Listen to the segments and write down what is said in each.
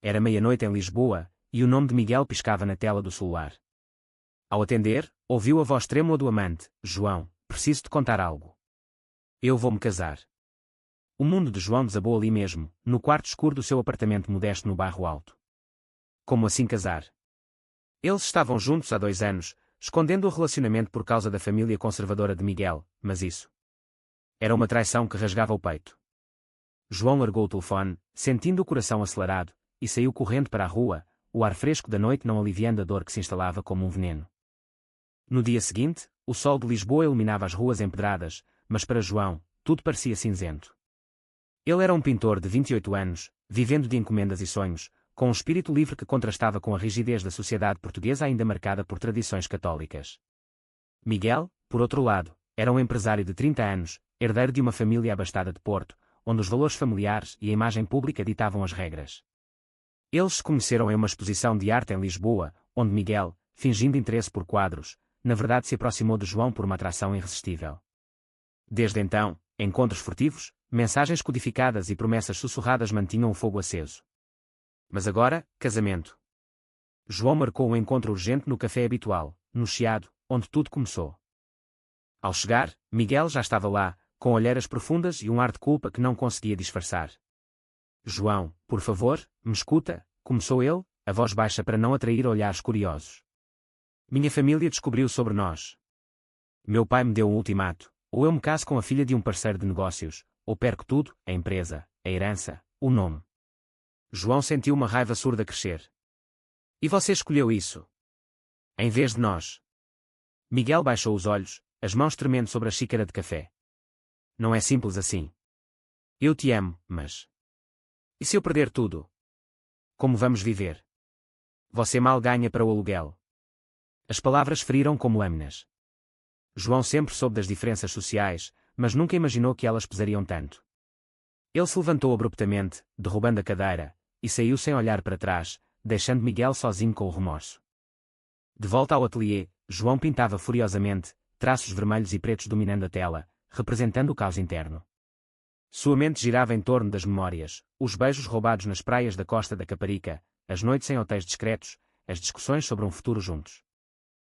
Era meia-noite em Lisboa, e o nome de Miguel piscava na tela do celular. Ao atender, ouviu a voz trêmula do amante: João, preciso te contar algo. Eu vou-me casar. O mundo de João desabou ali mesmo, no quarto escuro do seu apartamento modesto no bairro Alto. Como assim casar? Eles estavam juntos há 2 anos, escondendo o relacionamento por causa da família conservadora de Miguel, mas isso era uma traição que rasgava o peito. João largou o telefone, sentindo o coração acelerado, e saiu correndo para a rua, o ar fresco da noite não aliviando a dor que se instalava como um veneno. No dia seguinte, o sol de Lisboa iluminava as ruas empedradas, mas para João, tudo parecia cinzento. Ele era um pintor de 28 anos, vivendo de encomendas e sonhos, com um espírito livre que contrastava com a rigidez da sociedade portuguesa ainda marcada por tradições católicas. Miguel, por outro lado, era um empresário de 30 anos, herdeiro de uma família abastada de Porto, onde os valores familiares e a imagem pública ditavam as regras. Eles se conheceram em uma exposição de arte em Lisboa, onde Miguel, fingindo interesse por quadros, na verdade se aproximou de João por uma atração irresistível. Desde então, encontros furtivos, mensagens codificadas e promessas sussurradas mantinham o fogo aceso. Mas agora, casamento. João marcou um encontro urgente no café habitual, no Chiado, onde tudo começou. Ao chegar, Miguel já estava lá, com olheiras profundas e um ar de culpa que não conseguia disfarçar. João, por favor, me escuta, começou ele, a voz baixa para não atrair olhares curiosos. Minha família descobriu sobre nós. Meu pai me deu um ultimato: ou eu me caso com a filha de um parceiro de negócios, ou perco tudo, a empresa, a herança, o nome. João sentiu uma raiva surda crescer. E você escolheu isso? Em vez de nós. Miguel baixou os olhos, as mãos tremendo sobre a xícara de café. Não é simples assim. Eu te amo, mas... E se eu perder tudo? Como vamos viver? Você mal ganha para o aluguel. As palavras feriram como lâminas. João sempre soube das diferenças sociais, mas nunca imaginou que elas pesariam tanto. Ele se levantou abruptamente, derrubando a cadeira, e saiu sem olhar para trás, deixando Miguel sozinho com o remorso. De volta ao ateliê, João pintava furiosamente, traços vermelhos e pretos dominando a tela, representando o caos interno. Sua mente girava em torno das memórias, os beijos roubados nas praias da Costa da Caparica, as noites em hotéis discretos, as discussões sobre um futuro juntos.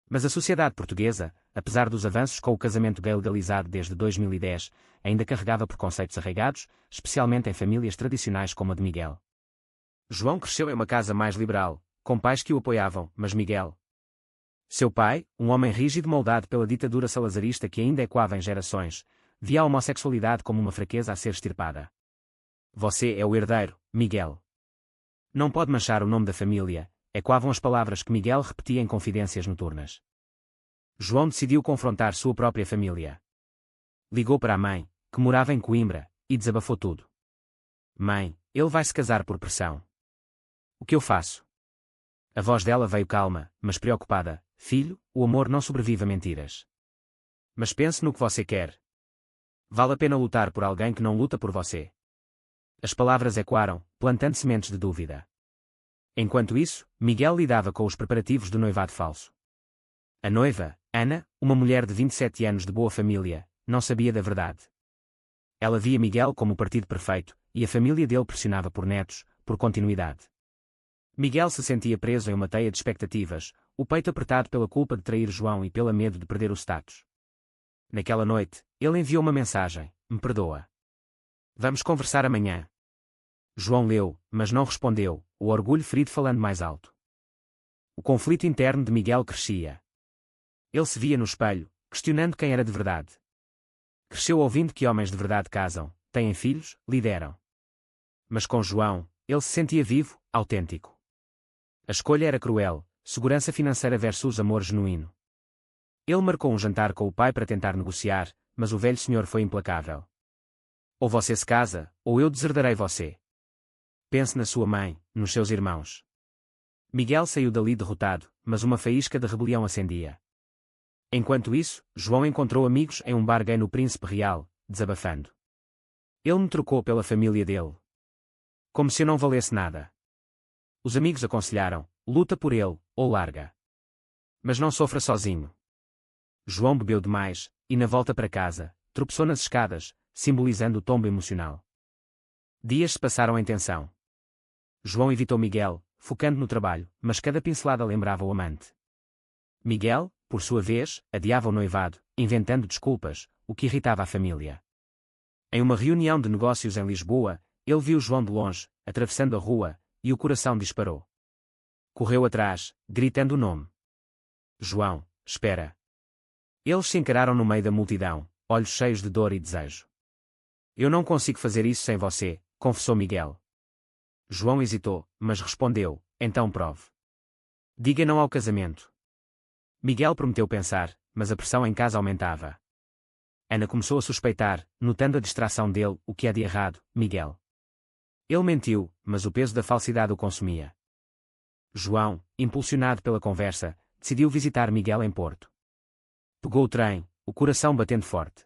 Mas a sociedade portuguesa, apesar dos avanços com o casamento gay legalizado desde 2010, ainda carregava preconceitos arraigados, especialmente em famílias tradicionais como a de Miguel. João cresceu em uma casa mais liberal, com pais que o apoiavam, mas Miguel... Seu pai, um homem rígido moldado pela ditadura salazarista que ainda ecoava em gerações, via a homossexualidade como uma fraqueza a ser extirpada. Você é o herdeiro, Miguel. Não pode manchar o nome da família, ecoavam as palavras que Miguel repetia em confidências noturnas. João decidiu confrontar sua própria família. Ligou para a mãe, que morava em Coimbra, e desabafou tudo. Mãe, ele vai se casar por pressão. O que eu faço? A voz dela veio calma, mas preocupada. Filho, o amor não sobrevive a mentiras. Mas pense no que você quer. Vale a pena lutar por alguém que não luta por você. As palavras ecoaram, plantando sementes de dúvida. Enquanto isso, Miguel lidava com os preparativos do noivado falso. A noiva, Ana, uma mulher de 27 anos de boa família, não sabia da verdade. Ela via Miguel como o partido perfeito, e a família dele pressionava por netos, por continuidade. Miguel se sentia preso em uma teia de expectativas, o peito apertado pela culpa de trair João e pela medo de perder o status. Naquela noite, ele enviou uma mensagem: me perdoa. Vamos conversar amanhã. João leu, mas não respondeu, o orgulho ferido falando mais alto. O conflito interno de Miguel crescia. Ele se via no espelho, questionando quem era de verdade. Cresceu ouvindo que homens de verdade casam, têm filhos, lideram. Mas com João, ele se sentia vivo, autêntico. A escolha era cruel, segurança financeira versus amor genuíno. Ele marcou um jantar com o pai para tentar negociar, mas o velho senhor foi implacável. Ou você se casa, ou eu deserdarei você. Pense na sua mãe, nos seus irmãos. Miguel saiu dali derrotado, mas uma faísca de rebelião acendia. Enquanto isso, João encontrou amigos em um bar gay no Príncipe Real, desabafando. Ele me trocou pela família dele. Como se eu não valesse nada. Os amigos aconselharam: luta por ele, ou larga. Mas não sofra sozinho. João bebeu demais, e na volta para casa, tropeçou nas escadas, simbolizando o tombo emocional. Dias se passaram em tensão. João evitou Miguel, focando no trabalho, mas cada pincelada lembrava o amante. Miguel, por sua vez, adiava o noivado, inventando desculpas, o que irritava a família. Em uma reunião de negócios em Lisboa, ele viu João de longe, atravessando a rua, e o coração disparou. Correu atrás, gritando o nome. João, espera. Eles se encararam no meio da multidão, olhos cheios de dor e desejo. Eu não consigo fazer isso sem você, confessou Miguel. João hesitou, mas respondeu, então prove. Diga não ao casamento. Miguel prometeu pensar, mas a pressão em casa aumentava. Ana começou a suspeitar, notando a distração dele, o que há de errado, Miguel. Ele mentiu, mas o peso da falsidade o consumia. João, impulsionado pela conversa, decidiu visitar Miguel em Porto. Pegou o trem, o coração batendo forte.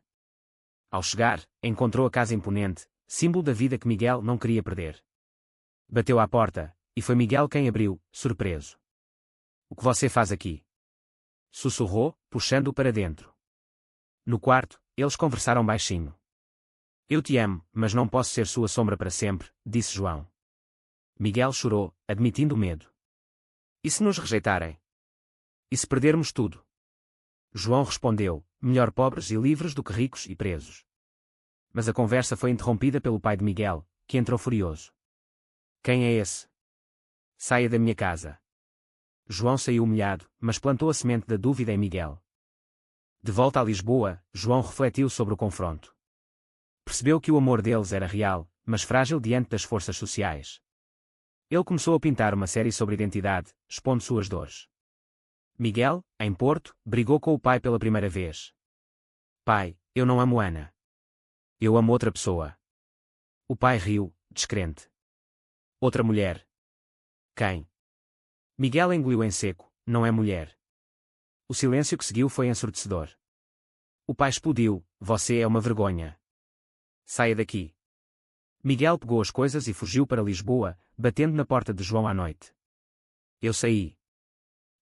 Ao chegar, encontrou a casa imponente, símbolo da vida que Miguel não queria perder. Bateu à porta, e foi Miguel quem abriu, surpreso. O que você faz aqui? Sussurrou, puxando-o para dentro. No quarto, eles conversaram baixinho. Eu te amo, mas não posso ser sua sombra para sempre, disse João. Miguel chorou, admitindo o medo. E se nos rejeitarem? E se perdermos tudo? João respondeu, melhor pobres e livres do que ricos e presos. Mas a conversa foi interrompida pelo pai de Miguel, que entrou furioso. Quem é esse? Saia da minha casa. João saiu humilhado, mas plantou a semente da dúvida em Miguel. De volta a Lisboa, João refletiu sobre o confronto. Percebeu que o amor deles era real, mas frágil diante das forças sociais. Ele começou a pintar uma série sobre identidade, expondo suas dores. Miguel, em Porto, brigou com o pai pela primeira vez. Pai, eu não amo Ana. Eu amo outra pessoa. O pai riu, descrente. Outra mulher. Quem? Miguel engoliu em seco, não é mulher. O silêncio que seguiu foi ensurdecedor. O pai explodiu, você é uma vergonha. Saia daqui. Miguel pegou as coisas e fugiu para Lisboa, batendo na porta de João à noite. Eu saí.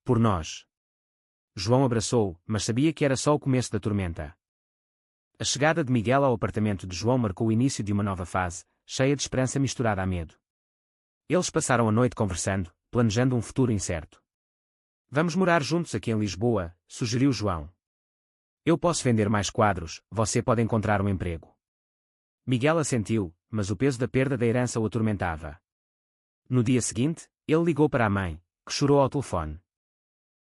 Por nós. João abraçou-o, mas sabia que era só o começo da tormenta. A chegada de Miguel ao apartamento de João marcou o início de uma nova fase, cheia de esperança misturada a medo. Eles passaram a noite conversando, planejando um futuro incerto. Vamos morar juntos aqui em Lisboa, sugeriu João. Eu posso vender mais quadros, você pode encontrar um emprego. Miguel assentiu, mas o peso da perda da herança o atormentava. No dia seguinte, ele ligou para a mãe, que chorou ao telefone.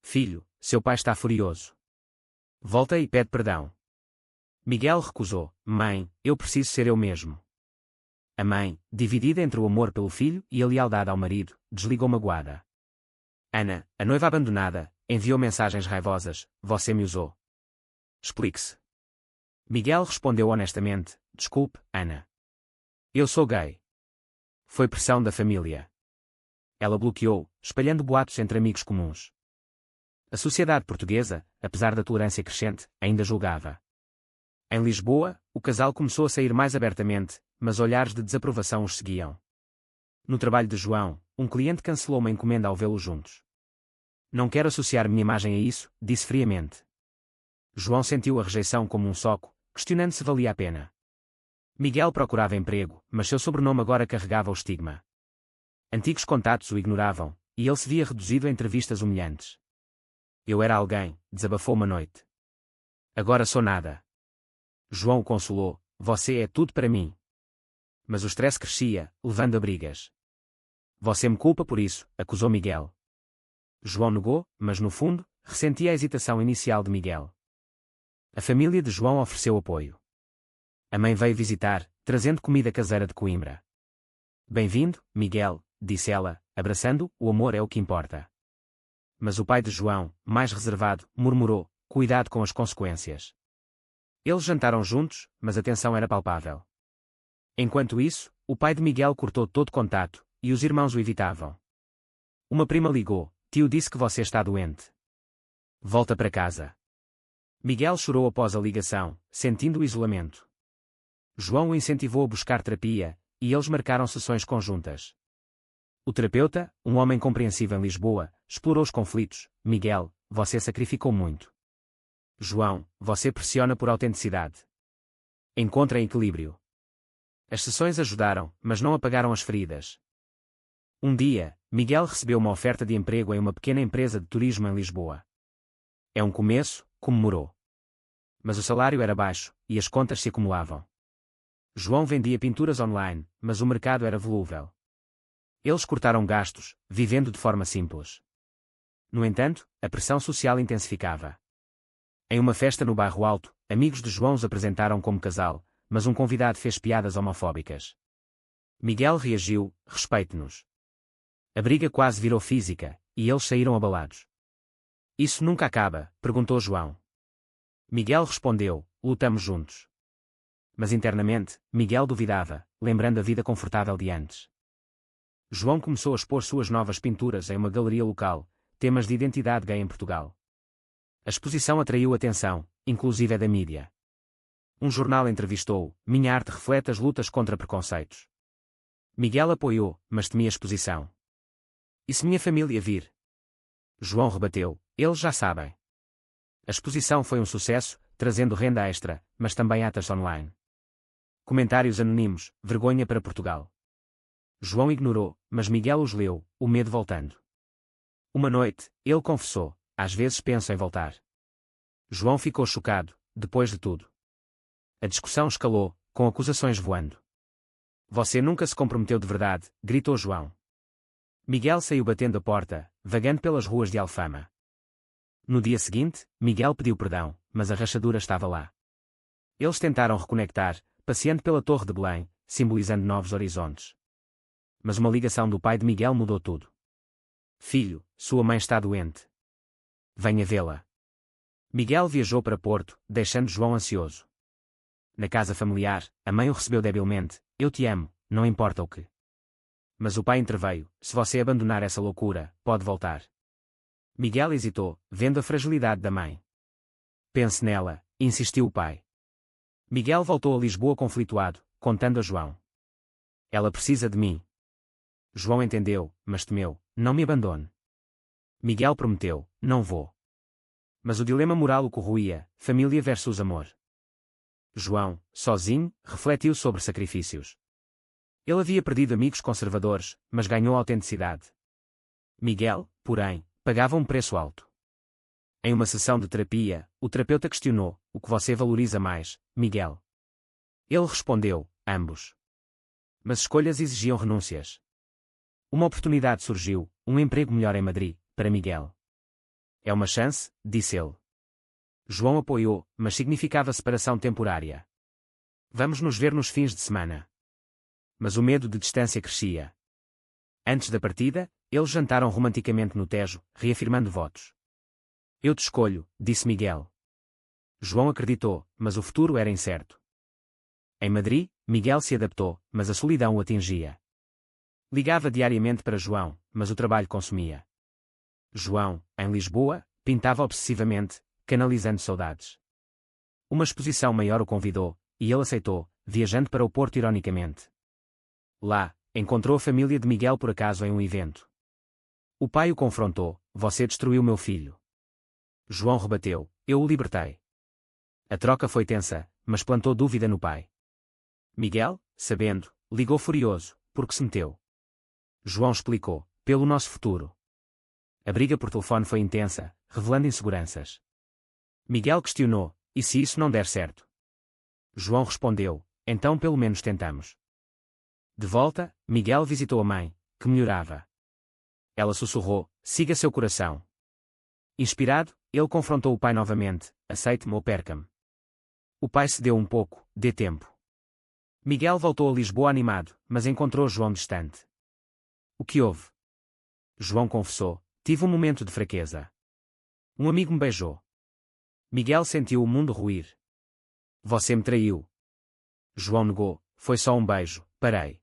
Filho, seu pai está furioso. Volta e pede perdão. Miguel recusou. Mãe, eu preciso ser eu mesmo. A mãe, dividida entre o amor pelo filho e a lealdade ao marido, desligou magoada. Ana, a noiva abandonada, enviou mensagens raivosas, você me usou. Explique-se. Miguel respondeu honestamente, desculpe, Ana. Eu sou gay. Foi pressão da família. Ela bloqueou, espalhando boatos entre amigos comuns. A sociedade portuguesa, apesar da tolerância crescente, ainda julgava. Em Lisboa, o casal começou a sair mais abertamente, mas olhares de desaprovação os seguiam. No trabalho de João, um cliente cancelou uma encomenda ao vê-los juntos. Não quero associar minha imagem a isso, disse friamente. João sentiu a rejeição como um soco, questionando se valia a pena. Miguel procurava emprego, mas seu sobrenome agora carregava o estigma. Antigos contatos o ignoravam, e ele se via reduzido a entrevistas humilhantes. Eu era alguém, desabafou uma noite. Agora sou nada. João o consolou, você é tudo para mim. Mas o stress crescia, levando a brigas. Você me culpa por isso, acusou Miguel. João negou, mas no fundo, ressentia a hesitação inicial de Miguel. A família de João ofereceu apoio. A mãe veio visitar, trazendo comida caseira de Coimbra. Bem-vindo, Miguel, disse ela, abraçando-o, o amor é o que importa. Mas o pai de João, mais reservado, murmurou, cuidado com as consequências. Eles jantaram juntos, mas a tensão era palpável. Enquanto isso, o pai de Miguel cortou todo contato, e os irmãos o evitavam. Uma prima ligou, tio disse que você está doente. Volta para casa. Miguel chorou após a ligação, sentindo o isolamento. João o incentivou a buscar terapia, e eles marcaram sessões conjuntas. O terapeuta, um homem compreensivo em Lisboa, explorou os conflitos. Miguel, você sacrificou muito. João, você pressiona por autenticidade. Encontrem equilíbrio. As sessões ajudaram, mas não apagaram as feridas. Um dia, Miguel recebeu uma oferta de emprego em uma pequena empresa de turismo em Lisboa. É um começo, comemorou. Mas o salário era baixo, e as contas se acumulavam. João vendia pinturas online, mas o mercado era volúvel. Eles cortaram gastos, vivendo de forma simples. No entanto, a pressão social intensificava. Em uma festa no Bairro Alto, amigos de João os apresentaram como casal, mas um convidado fez piadas homofóbicas. Miguel reagiu: respeite-nos. A briga quase virou física, e eles saíram abalados. Isso nunca acaba? Perguntou João. Miguel respondeu: lutamos juntos. Mas internamente, Miguel duvidava, lembrando a vida confortável de antes. João começou a expor suas novas pinturas em uma galeria local, temas de identidade gay em Portugal. A exposição atraiu atenção, inclusive da mídia. Um jornal entrevistou: minha arte reflete as lutas contra preconceitos. Miguel apoiou, mas temia a exposição. E se minha família vir? João rebateu: eles já sabem. A exposição foi um sucesso, trazendo renda extra, mas também atas online. Comentários anónimos: vergonha para Portugal. João ignorou, mas Miguel os leu, o medo voltando. Uma noite, ele confessou: às vezes penso em voltar. João ficou chocado, depois de tudo. A discussão escalou, com acusações voando. Você nunca se comprometeu de verdade, gritou João. Miguel saiu batendo a porta, vagando pelas ruas de Alfama. No dia seguinte, Miguel pediu perdão, mas a rachadura estava lá. Eles tentaram reconectar, passeando pela Torre de Belém, simbolizando novos horizontes. Mas uma ligação do pai de Miguel mudou tudo. Filho, sua mãe está doente. Venha vê-la. Miguel viajou para Porto, deixando João ansioso. Na casa familiar, a mãe o recebeu debilmente: eu te amo, não importa o que. Mas o pai interveio: se você abandonar essa loucura, pode voltar. Miguel hesitou, vendo a fragilidade da mãe. Pense nela, insistiu o pai. Miguel voltou a Lisboa conflituado, contando a João. Ela precisa de mim. João entendeu, mas temeu: não me abandone. Miguel prometeu: não vou. Mas o dilema moral o corroía: família versus amor. João, sozinho, refletiu sobre sacrifícios. Ele havia perdido amigos conservadores, mas ganhou autenticidade. Miguel, porém, pagava um preço alto. Em uma sessão de terapia, o terapeuta questionou: o que você valoriza mais, Miguel? Ele respondeu: ambos. Mas escolhas exigiam renúncias. Uma oportunidade surgiu, um emprego melhor em Madrid, para Miguel. É uma chance, disse ele. João apoiou, mas significava separação temporária. Vamos nos ver nos fins de semana. Mas o medo de distância crescia. Antes da partida, eles jantaram romanticamente no Tejo, reafirmando votos. Eu te escolho, disse Miguel. João acreditou, mas o futuro era incerto. Em Madrid, Miguel se adaptou, mas a solidão o atingia. Ligava diariamente para João, mas o trabalho consumia. João, em Lisboa, pintava obsessivamente, canalizando saudades. Uma exposição maior o convidou, e ele aceitou, viajando para o Porto ironicamente. Lá, encontrou a família de Miguel por acaso em um evento. O pai o confrontou: você destruiu meu filho. João rebateu: eu o libertei. A troca foi tensa, mas plantou dúvida no pai. Miguel, sabendo, ligou furioso: por que se meteu? João explicou: pelo nosso futuro. A briga por telefone foi intensa, revelando inseguranças. Miguel questionou: e se isso não der certo? João respondeu: então pelo menos tentamos. De volta, Miguel visitou a mãe, que melhorava. Ela sussurrou: siga seu coração. Inspirado, ele confrontou o pai novamente: aceite-me ou perca-me. O pai cedeu um pouco: dê tempo. Miguel voltou a Lisboa animado, mas encontrou João distante. O que houve? João confessou: tive um momento de fraqueza. Um amigo me beijou. Miguel sentiu o mundo ruir. Você me traiu. João negou: foi só um beijo, parei.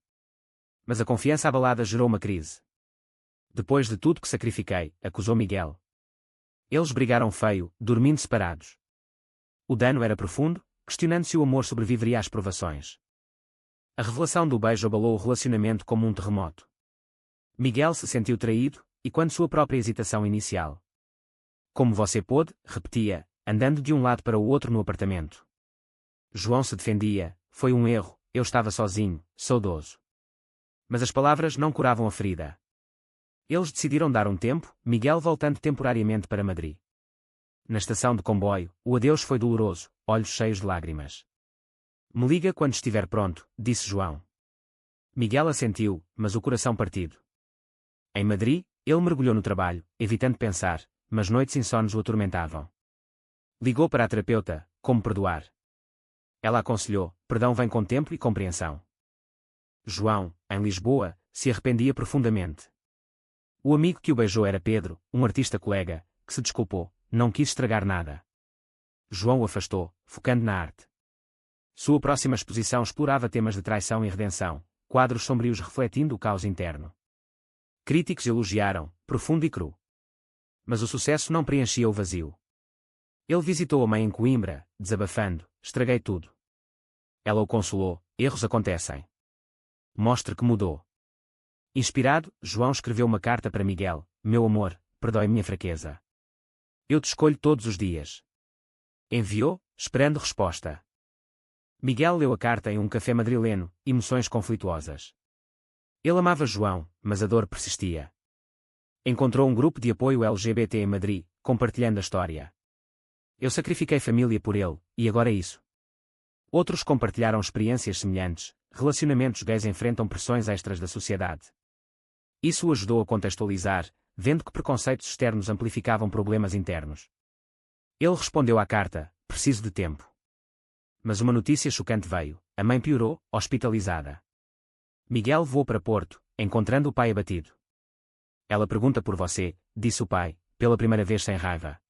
Mas a confiança abalada gerou uma crise. Depois de tudo que sacrifiquei, acusou Miguel. Eles brigaram feio, dormindo separados. O dano era profundo, questionando se o amor sobreviveria às provações. A revelação do beijo abalou o relacionamento como um terremoto. Miguel se sentiu traído, e quando sua própria hesitação inicial. Como você pôde, repetia, andando de um lado para o outro no apartamento. João se defendia: foi um erro, eu estava sozinho, saudoso. Mas as palavras não curavam a ferida. Eles decidiram dar um tempo, Miguel voltando temporariamente para Madrid. Na estação de comboio, o adeus foi doloroso, olhos cheios de lágrimas. Me liga quando estiver pronto, disse João. Miguel assentiu, mas o coração partido. Em Madrid, ele mergulhou no trabalho, evitando pensar, mas noites insones o atormentavam. Ligou para a terapeuta, como perdoar. Ela aconselhou, perdão vem com tempo e compreensão. João, em Lisboa, se arrependia profundamente. O amigo que o beijou era Pedro, um artista colega, que se desculpou, não quis estragar nada. João o afastou, focando na arte. Sua próxima exposição explorava temas de traição e redenção, quadros sombrios refletindo o caos interno. Críticos elogiaram, profundo e cru. Mas o sucesso não preenchia o vazio. Ele visitou a mãe em Coimbra, desabafando, estraguei tudo. Ela o consolou, erros acontecem. Mostre que mudou. Inspirado, João escreveu uma carta para Miguel, meu amor, perdoe minha fraqueza. Eu te escolho todos os dias. Enviou, esperando resposta. Miguel leu a carta em um café madrileno, emoções conflituosas. Ele amava João, mas a dor persistia. Encontrou um grupo de apoio LGBT em Madrid, compartilhando a história. Eu sacrifiquei família por ele, e agora é isso. Outros compartilharam experiências semelhantes, relacionamentos gays enfrentam pressões extras da sociedade. Isso o ajudou a contextualizar, vendo que preconceitos externos amplificavam problemas internos. Ele respondeu à carta, preciso de tempo. Mas uma notícia chocante veio, a mãe piorou, hospitalizada. Miguel voou para Porto, encontrando o pai abatido. Ela pergunta por você, disse o pai, pela primeira vez sem raiva.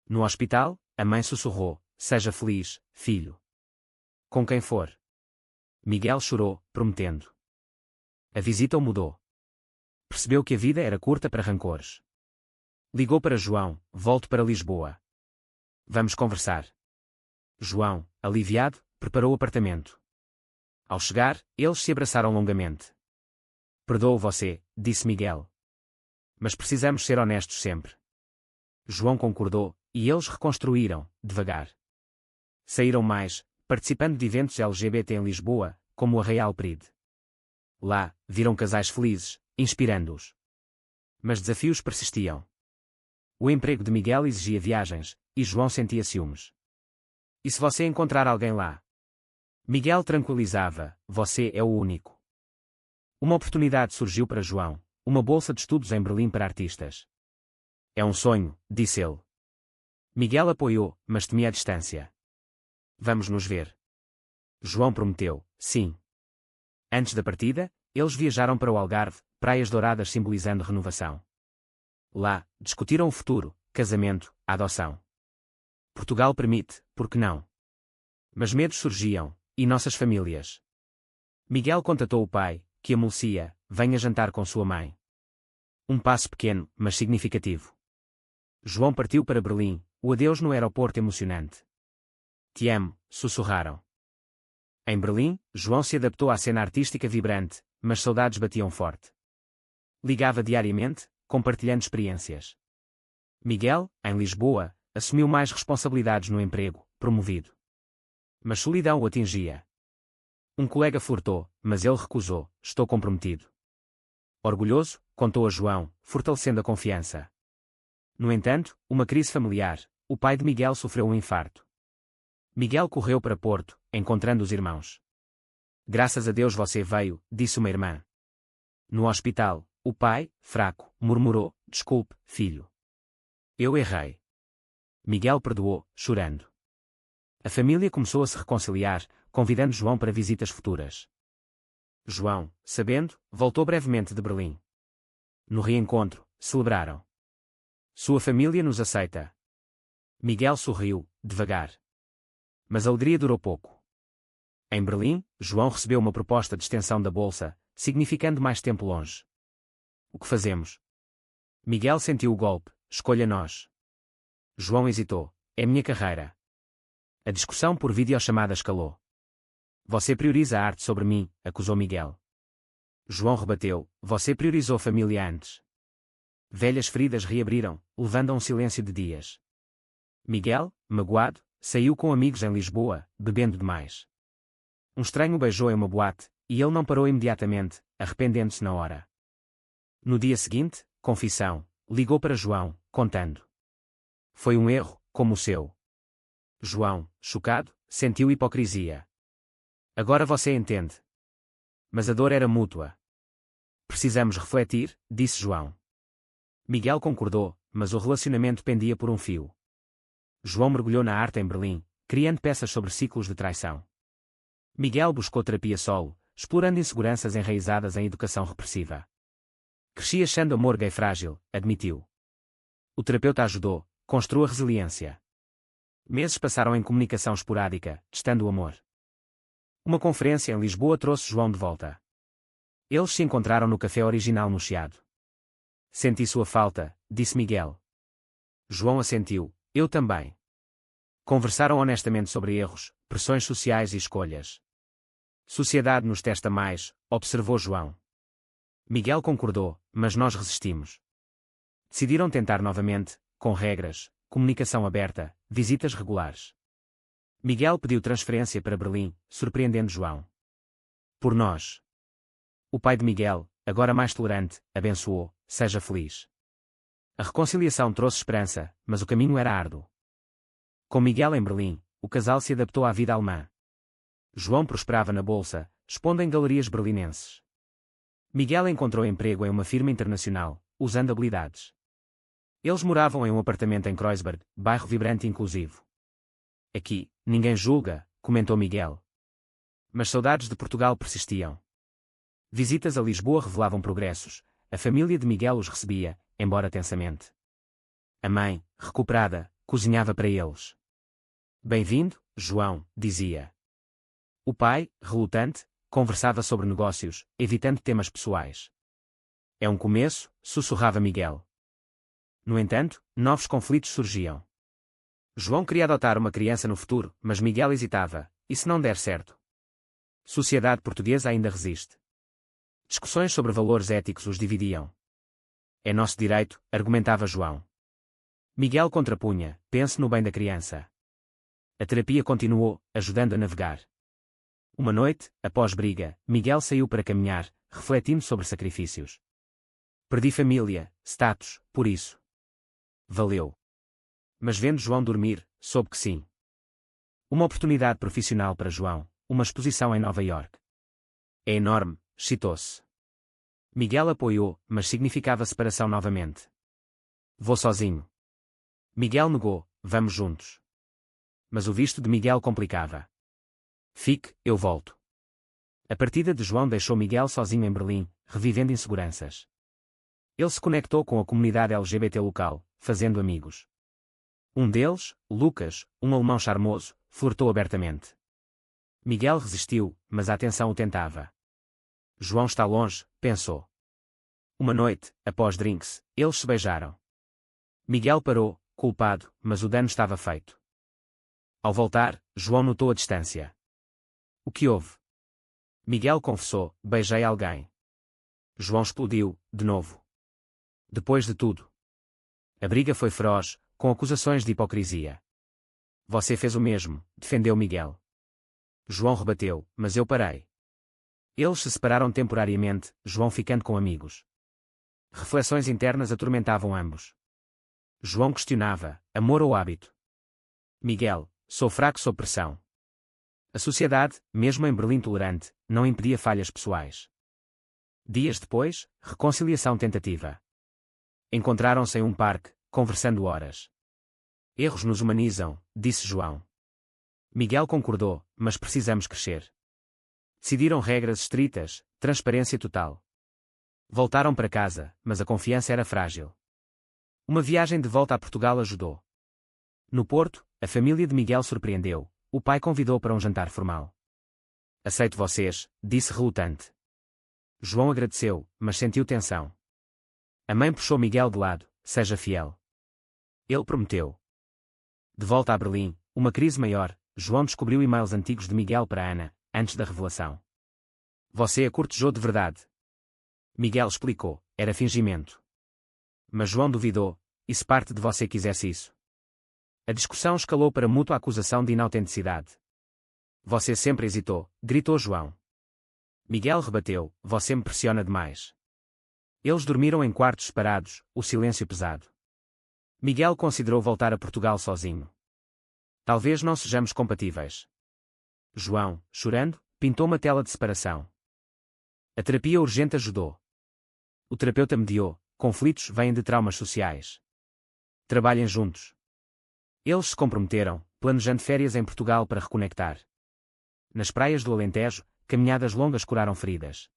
No hospital, a mãe sussurrou, seja feliz, filho. Com quem for. Miguel chorou, prometendo. A visita o mudou. Percebeu que a vida era curta para rancores. Ligou para João, volto para Lisboa. Vamos conversar. João, aliviado, preparou o apartamento. Ao chegar, eles se abraçaram longamente. Perdoo você, disse Miguel. Mas precisamos ser honestos sempre. João concordou, e eles reconstruíram, devagar. Saíram mais, participando de eventos LGBT em Lisboa, como o Arraial Pride. Lá, viram casais felizes, inspirando-os. Mas desafios persistiam. O emprego de Miguel exigia viagens, e João sentia ciúmes. E se você encontrar alguém lá? Miguel tranquilizava, você é o único. Uma oportunidade surgiu para João, uma bolsa de estudos em Berlim para artistas. É um sonho, disse ele. Miguel apoiou, mas temia a distância. Vamos nos ver. João prometeu, sim. Antes da partida, eles viajaram para o Algarve, praias douradas simbolizando renovação. Lá, discutiram o futuro, casamento, a adoção. Portugal permite, por que não? Mas medos surgiam, e nossas famílias? Miguel contatou o pai, que amolecia, venha jantar com sua mãe. Um passo pequeno, mas significativo. João partiu para Berlim, o adeus no aeroporto emocionante. Te amo, sussurraram. Em Berlim, João se adaptou à cena artística vibrante, mas saudades batiam forte. Ligava diariamente, compartilhando experiências. Miguel, em Lisboa, assumiu mais responsabilidades no emprego, promovido. Mas solidão o atingia. Um colega flertou, mas ele recusou, estou comprometido. Orgulhoso, contou a João, fortalecendo a confiança. No entanto, uma crise familiar, o pai de Miguel sofreu um infarto. Miguel correu para Porto, encontrando os irmãos. Graças a Deus você veio, disse uma irmã. No hospital, o pai, fraco, murmurou, desculpe, filho. Eu errei. Miguel perdoou, chorando. A família começou a se reconciliar, convidando João para visitas futuras. João, sabendo, voltou brevemente de Berlim. No reencontro, celebraram. Sua família nos aceita. Miguel sorriu, devagar. Mas a alegria durou pouco. Em Berlim, João recebeu uma proposta de extensão da bolsa, significando mais tempo longe. O que fazemos? Miguel sentiu o golpe, escolha nós. João hesitou, é minha carreira. A discussão por videochamada escalou. Você prioriza a arte sobre mim, acusou Miguel. João rebateu, você priorizou família antes. Velhas feridas reabriram, levando a um silêncio de dias. Miguel, magoado, saiu com amigos em Lisboa, bebendo demais. Um estranho o beijou em uma boate, e ele não parou imediatamente, arrependendo-se na hora. No dia seguinte, confissão, ligou para João, contando. Foi um erro, como o seu. João, chocado, sentiu hipocrisia. Agora você entende. Mas a dor era mútua. Precisamos refletir, disse João. Miguel concordou, mas o relacionamento pendia por um fio. João mergulhou na arte em Berlim, criando peças sobre ciclos de traição. Miguel buscou terapia solo, explorando inseguranças enraizadas em educação repressiva. Cresci achando amor gay frágil, admitiu. O terapeuta ajudou, construiu a resiliência. Meses passaram em comunicação esporádica, testando o amor. Uma conferência em Lisboa trouxe João de volta. Eles se encontraram no café original no Chiado. Senti sua falta, disse Miguel. João assentiu, eu também. Conversaram honestamente sobre erros, pressões sociais e escolhas. Sociedade nos testa mais, observou João. Miguel concordou, mas nós resistimos. Decidiram tentar novamente, com regras, comunicação aberta, visitas regulares. Miguel pediu transferência para Berlim, surpreendendo João. Por nós. O pai de Miguel, agora mais tolerante, abençoou, seja feliz. A reconciliação trouxe esperança, mas o caminho era árduo. Com Miguel em Berlim, o casal se adaptou à vida alemã. João prosperava na bolsa, expondo em galerias berlinenses. Miguel encontrou emprego em uma firma internacional, usando habilidades. Eles moravam em um apartamento em Kreuzberg, bairro vibrante e inclusivo. Aqui, ninguém julga, comentou Miguel. Mas saudades de Portugal persistiam. Visitas a Lisboa revelavam progressos, a família de Miguel os recebia, embora tensamente. A mãe, recuperada, cozinhava para eles. Bem-vindo, João, dizia. O pai, relutante, conversava sobre negócios, evitando temas pessoais. É um começo, sussurrava Miguel. No entanto, novos conflitos surgiam. João queria adotar uma criança no futuro, mas Miguel hesitava, e se não der certo? Sociedade portuguesa ainda resiste. Discussões sobre valores éticos os dividiam. É nosso direito, argumentava João. Miguel contrapunha, pense no bem da criança. A terapia continuou, ajudando a navegar. Uma noite, após briga, Miguel saiu para caminhar, refletindo sobre sacrifícios. Perdi família, status, por isso. Valeu. Mas vendo João dormir, soube que sim. Uma oportunidade profissional para João, uma exposição em Nova York. É enorme, excitou-se. Miguel apoiou, mas significava separação novamente. Vou sozinho. Miguel negou, vamos juntos. Mas o visto de Miguel complicava. Fique, eu volto. A partida de João deixou Miguel sozinho em Berlim, revivendo inseguranças. Ele se conectou com a comunidade LGBT local, fazendo amigos. Um deles, Lucas, um alemão charmoso, flertou abertamente. Miguel resistiu, mas a atenção o tentava. João está longe, pensou. Uma noite, após drinks, eles se beijaram. Miguel parou, culpado, mas o dano estava feito. Ao voltar, João notou a distância. O que houve? Miguel confessou, beijei alguém. João explodiu, de novo. Depois de tudo. A briga foi feroz, com acusações de hipocrisia. Você fez o mesmo, defendeu Miguel. João rebateu, mas eu parei. Eles se separaram temporariamente, João ficando com amigos. Reflexões internas atormentavam ambos. João questionava, amor ou hábito? Miguel, sou fraco sob pressão. A sociedade, mesmo em Berlim tolerante, não impedia falhas pessoais. Dias depois, reconciliação tentativa. Encontraram-se em um parque, conversando horas. Erros nos humanizam, disse João. Miguel concordou, mas precisamos crescer. Decidiram regras estritas, transparência total. Voltaram para casa, mas a confiança era frágil. Uma viagem de volta a Portugal ajudou. No Porto, a família de Miguel surpreendeu, o pai convidou para um jantar formal. Aceito vocês, disse relutante. João agradeceu, mas sentiu tensão. A mãe puxou Miguel de lado, seja fiel. Ele prometeu. De volta a Berlim, uma crise maior, João descobriu e-mails antigos de Miguel para Ana, antes da revelação. Você a cortejou de verdade. Miguel explicou, era fingimento. Mas João duvidou, e se parte de você quisesse isso? A discussão escalou para mútua acusação de inautenticidade. Você sempre hesitou, gritou João. Miguel rebateu, você me pressiona demais. Eles dormiram em quartos separados, o silêncio pesado. Miguel considerou voltar a Portugal sozinho. Talvez não sejamos compatíveis. João, chorando, pintou uma tela de separação. A terapia urgente ajudou. O terapeuta mediou: conflitos vêm de traumas sociais. Trabalhem juntos. Eles se comprometeram, planejando férias em Portugal para reconectar. Nas praias do Alentejo, caminhadas longas curaram feridas.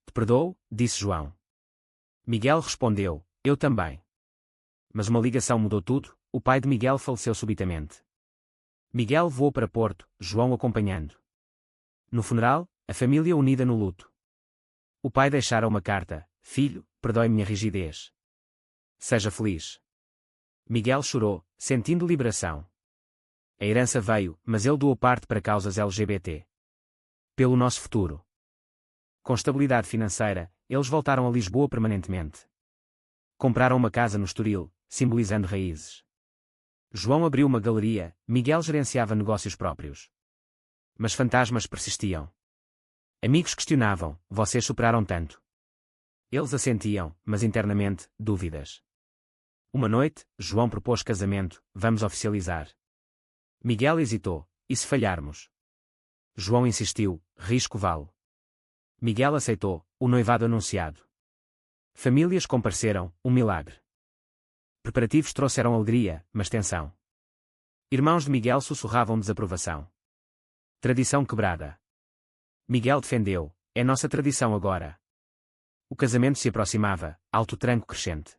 Te perdoo, disse João. Miguel respondeu: eu também. Mas uma ligação mudou tudo. O pai de Miguel faleceu subitamente. Miguel voou para Porto, João acompanhando. No funeral, a família unida no luto. O pai deixara uma carta: filho, perdoe minha rigidez. Seja feliz. Miguel chorou, sentindo liberação. A herança veio, mas ele doou parte para causas LGBT. Pelo nosso futuro. Com estabilidade financeira, eles voltaram a Lisboa permanentemente. Compraram uma casa no Estoril, simbolizando raízes. João abriu uma galeria, Miguel gerenciava negócios próprios. Mas fantasmas persistiam. Amigos questionavam: vocês superaram tanto? Eles assentiam, mas internamente, dúvidas. Uma noite, João propôs casamento: vamos oficializar. Miguel hesitou: e se falharmos? João insistiu: risco vale. Miguel aceitou: o noivado anunciado. Famílias compareceram: um milagre. Preparativos trouxeram alegria, mas tensão. Irmãos de Miguel sussurravam desaprovação. Tradição quebrada. Miguel defendeu: é nossa tradição agora. O casamento se aproximava, alto tranco crescente.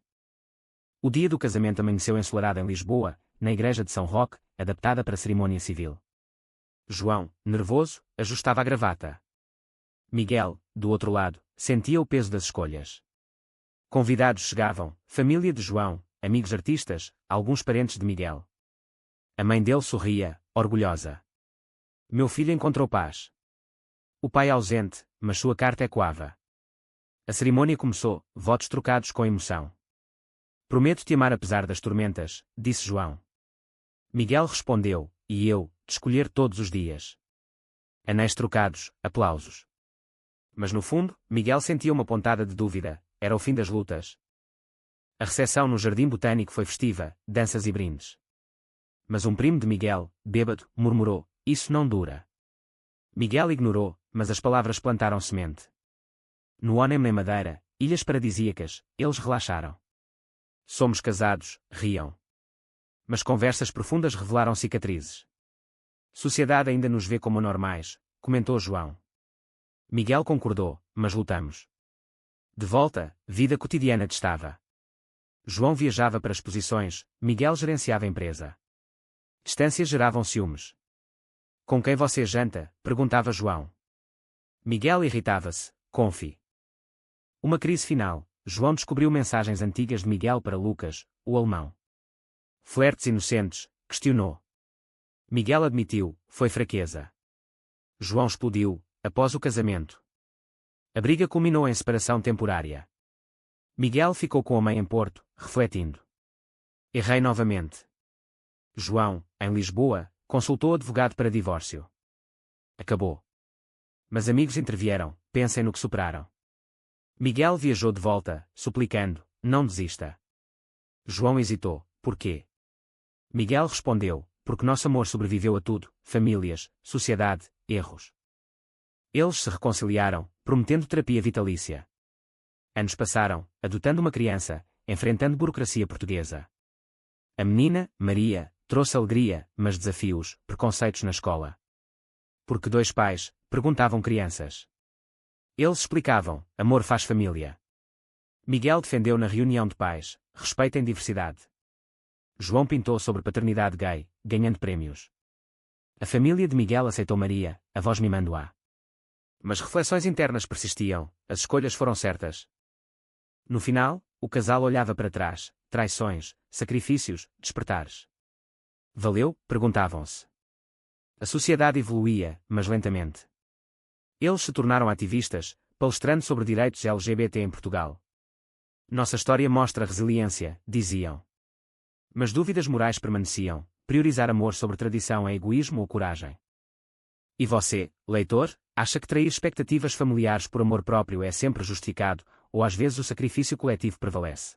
O dia do casamento amanheceu ensolarado em Lisboa, na igreja de São Roque, adaptada para cerimônia civil. João, nervoso, ajustava a gravata. Miguel, do outro lado, sentia o peso das escolhas. Convidados chegavam: família de João, amigos artistas, alguns parentes de Miguel. A mãe dele sorria, orgulhosa. Meu filho encontrou paz. O pai ausente, mas sua carta ecoava. A cerimônia começou, votos trocados com emoção. Prometo te amar apesar das tormentas, disse João. Miguel respondeu: e eu, te escolher todos os dias. Anéis trocados, aplausos. Mas no fundo, Miguel sentia uma pontada de dúvida: era o fim das lutas. A recepção no Jardim Botânico foi festiva, danças e brindes. Mas um primo de Miguel, bêbado, murmurou: isso não dura. Miguel ignorou, mas as palavras plantaram semente. No Óneme em Madeira, ilhas paradisíacas, eles relaxaram. Somos casados, riam. Mas conversas profundas revelaram cicatrizes. Sociedade ainda nos vê como anormais, comentou João. Miguel concordou: mas lutamos. De volta, vida cotidiana destava. João viajava para exposições, Miguel gerenciava a empresa. Distâncias geravam ciúmes. Com quem você janta? Perguntava João. Miguel irritava-se: confi. Uma crise final, João descobriu mensagens antigas de Miguel para Lucas, o alemão. Flertes inocentes, questionou. Miguel admitiu: foi fraqueza. João explodiu: após o casamento. A briga culminou em separação temporária. Miguel ficou com a mãe em Porto, refletindo. Errei novamente. João, em Lisboa, consultou advogado para divórcio. Acabou. Mas amigos intervieram: pensem no que superaram. Miguel viajou de volta, suplicando: não desista. João hesitou: porquê? Miguel respondeu: porque nosso amor sobreviveu a tudo, famílias, sociedade, erros. Eles se reconciliaram, prometendo terapia vitalícia. Anos passaram, adotando uma criança, enfrentando burocracia portuguesa. A menina, Maria, trouxe alegria, mas desafios, preconceitos na escola. Porque dois pais? Perguntavam crianças. Eles explicavam: amor faz família. Miguel defendeu na reunião de pais: respeitem diversidade. João pintou sobre paternidade gay, ganhando prémios. A família de Miguel aceitou Maria, a voz mimando-a. Mas reflexões internas persistiam: as escolhas foram certas. No final, o casal olhava para trás: traições, sacrifícios, despertares. Valeu? Perguntavam-se. A sociedade evoluía, mas lentamente. Eles se tornaram ativistas, palestrando sobre direitos LGBT em Portugal. Nossa história mostra resiliência, diziam. Mas dúvidas morais permaneciam: priorizar amor sobre tradição é egoísmo ou coragem? E você, leitor, acha que trair expectativas familiares por amor próprio é sempre justificado, ou às vezes o sacrifício coletivo prevalece.